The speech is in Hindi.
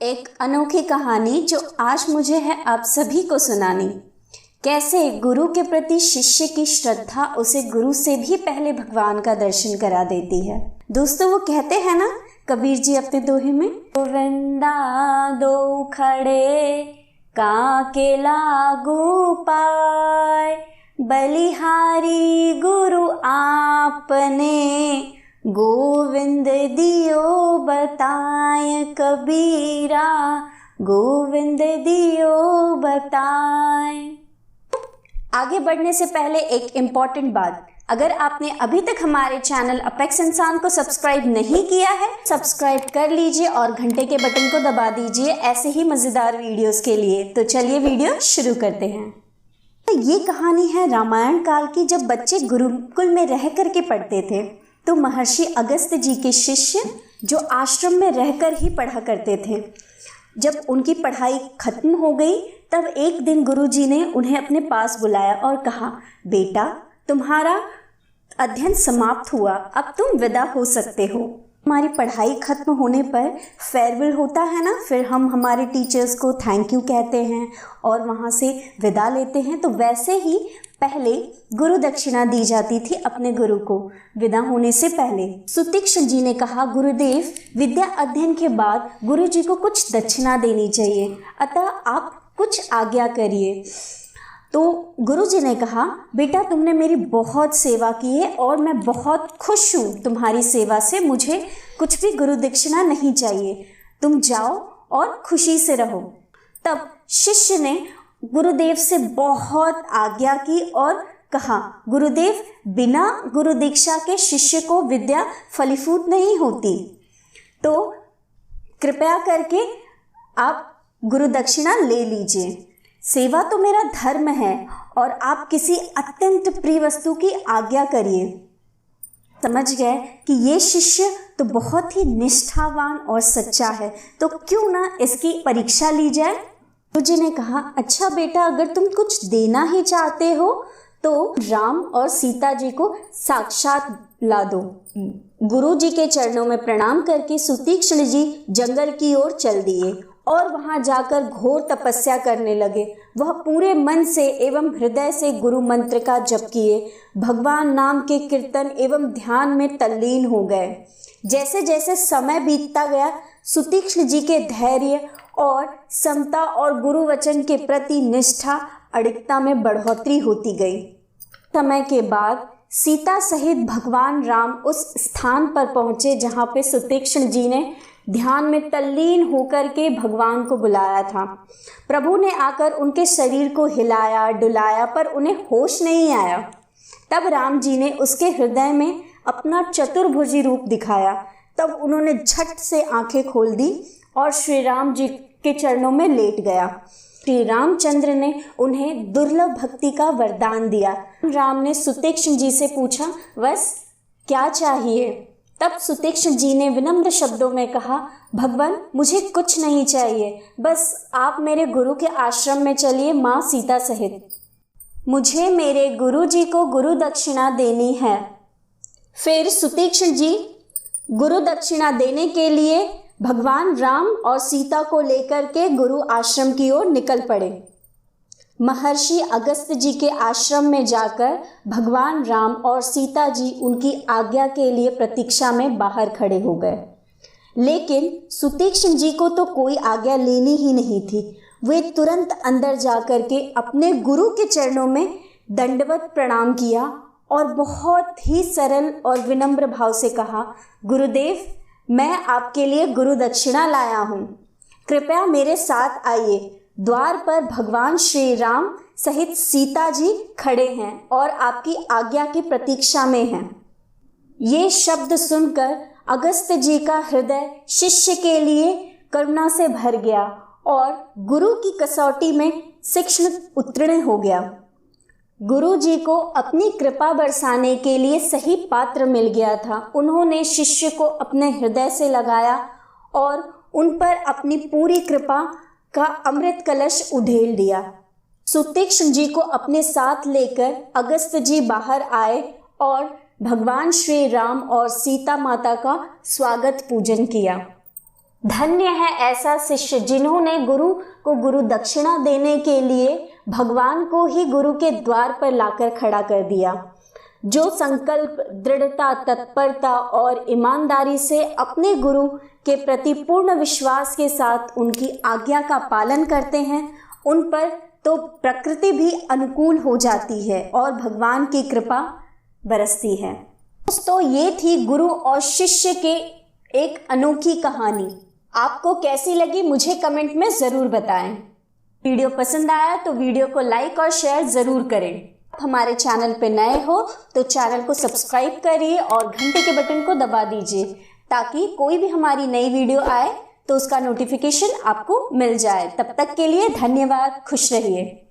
एक अनोखी कहानी जो आज मुझे है आप सभी को सुनानी। कैसे गुरु के प्रति शिष्य की श्रद्धा उसे गुरु से भी पहले भगवान का दर्शन करा देती है। दोस्तों, वो कहते हैं ना कबीर जी अपने दोहे में, गोविंदा दो खड़े काके लागू पाए, बलिहारी गुरु आपने गोविंद दियो बताए, कबीरा गोविंद दियो बताए। आगे बढ़ने से पहले एक इम्पॉर्टेंट बात, अगर आपने अभी तक हमारे चैनल अपेक्स इंसान को सब्सक्राइब नहीं किया है, सब्सक्राइब कर लीजिए और घंटे के बटन को दबा दीजिए ऐसे ही मज़ेदार वीडियोस के लिए। तो चलिए वीडियो शुरू करते हैं। तो ये कहानी है रामायण काल की, जब बच्चे गुरुकुल में रह कर के पढ़ते थे तो महर्षि अगस्त्य जी के शिष्य जो आश्रम में रहकर ही पढ़ा करते थे, जब उनकी पढ़ाई खत्म हो गई तब एक दिन गुरुजी ने उन्हें अपने पास बुलाया और कहा, बेटा तुम्हारा अध्ययन समाप्त हुआ, अब तुम विदा हो सकते हो। हमारी पढ़ाई खत्म होने पर फेयरवेल होता है ना, फिर हम हमारे टीचर्स को थैंक यू कहते हैं और वहाँ से विदा लेते हैं। तो वैसे ही पहले गुरु दक्षिणा दी जाती थी अपने गुरु को विदा होने से पहले। सुतीक्ष्ण जी ने कहा, गुरुदेव विद्या अध्ययन के बाद गुरु जी को कुछ दक्षिणा देनी चाहिए, अतः आप कुछ आज्ञा करिए। तो गुरु जी ने कहा, बेटा तुमने मेरी बहुत सेवा की है और मैं बहुत खुश हूँ तुम्हारी सेवा से, मुझे कुछ भी गुरु दक्षिणा नहीं चाहिए, तुम जाओ और खुशी से रहो। तब शिष्य ने गुरुदेव से बहुत आज्ञा की और कहा, गुरुदेव बिना गुरु दीक्षा के शिष्य को विद्या फलीभूत नहीं होती, तो कृपया करके आप गुरु दक्षिणा ले लीजिए। सेवा तो मेरा धर्म है और आप किसी अत्यंत प्रिय वस्तु की आज्ञा करिए। समझ गए कि ये शिष्य तो बहुत ही निष्ठावान और सच्चा है, तो क्यों ना इसकी परीक्षा ली जाए। गुरु जी ने कहा, अच्छा बेटा अगर तुम कुछ देना ही चाहते हो तो राम और सीता जी को साक्षात ला दो। गुरु जी के चरणों में प्रणाम करके सुतीक्ष्ण जी जंगल की ओर चल दिए और वहां जाकर घोर तपस्या करने लगे। वह पूरे मन से एवं हृदय से गुरु मंत्र का जप किए, भगवान नाम के कीर्तन एवं ध्यान में तल्लीन हो गए। जैसे जैसे समय बीतता गया, सुतीक्ष्ण जी के धैर्य और समता और गुरु वचन के प्रति निष्ठा अडिगता में बढ़ोतरी होती गई। समय के बाद सीता सहित भगवान राम उस स्थान पर पहुंचे जहां पे सुतीक्ष्ण जी ने ध्यान में तल्लीन होकर के भगवान को बुलाया था। प्रभु ने आकर उनके शरीर को हिलाया डुलाया पर उन्हें होश नहीं आया। तब राम जी ने उसके हृदय में अपना चतुर्भुजी रूप दिखाया। तब उन्होंने झट से आंखें खोल दी और श्री राम जी के चरणों में लेट गया। श्री रामचंद्र ने उन्हें दुर्लभ भक्ति का वरदान दिया। राम ने सुतीक्ष्ण जी से पूछा, बस क्या चाहिए? तब सुतीक्ष्ण जी ने विनम्र शब्दों में कहा, भगवान मुझे कुछ नहीं चाहिए, बस आप मेरे गुरु के आश्रम में चलिए माँ सीता सहित। मुझे मेरे गुरु जी को गुरु दक्षिणा देनी है। फिर सुतीक्ष्ण जी गुरु दक्षिणा देने के लिए भगवान राम और सीता को लेकर के गुरु आश्रम की ओर निकल पड़े। महर्षि अगस्त्य जी के आश्रम में जाकर भगवान राम और सीता जी उनकी आज्ञा के लिए प्रतीक्षा में बाहर खड़े हो गए। लेकिन सुतीक्ष्ण जी को तो कोई आज्ञा लेनी ही नहीं थी। वे तुरंत अंदर जाकर के अपने गुरु के चरणों में दंडवत प्रणाम किया और बहुत ही सरल और विनम्र भाव से कहा, गुरुदेव मैं आपके लिए गुरु दक्षिणा लाया हूँ, कृपया मेरे साथ आइए। द्वार पर भगवान श्री राम सहित सीता जी खड़े हैं और आपकी आज्ञा की प्रतीक्षा में हैं। ये शब्द सुनकर अगस्त्य जी का हृदय शिष्य के लिए करुणा से भर गया और गुरु की कसौटी में तीक्ष्ण उत्तीर्ण हो गया। गुरु जी को अपनी कृपा बरसाने के लिए सही पात्र मिल गया था। उन्होंने शिष्य को अपने हृदय से लगाया और उन पर अपनी पूरी कृपा का अमृत कलश उधेल दिया। सुतीक्ष्ण जी को अपने साथ लेकर अगस्त्य जी बाहर आए और भगवान श्री राम और सीता माता का स्वागत पूजन किया। धन्य है ऐसा शिष्य जिन्होंने गुरु को गुरु दक्षिणा देने के लिए भगवान को ही गुरु के द्वार पर लाकर खड़ा कर दिया। जो संकल्प, दृढ़ता, तत्परता और ईमानदारी से अपने गुरु के प्रति पूर्ण विश्वास के साथ उनकी आज्ञा का पालन करते हैं, उन पर तो प्रकृति भी अनुकूल हो जाती है और भगवान की कृपा बरसती है। दोस्तों, ये थी गुरु और शिष्य के एक अनोखी कहानी। आपको कैसी लगी मुझे कमेंट में ज़रूर बताएं। वीडियो पसंद आया तो वीडियो को लाइक और शेयर ज़रूर करें। हमारे चैनल पे नए हो तो चैनल को सब्सक्राइब करिए और घंटे के बटन को दबा दीजिए ताकि कोई भी हमारी नई वीडियो आए तो उसका नोटिफिकेशन आपको मिल जाए। तब तक के लिए धन्यवाद। खुश रहिए।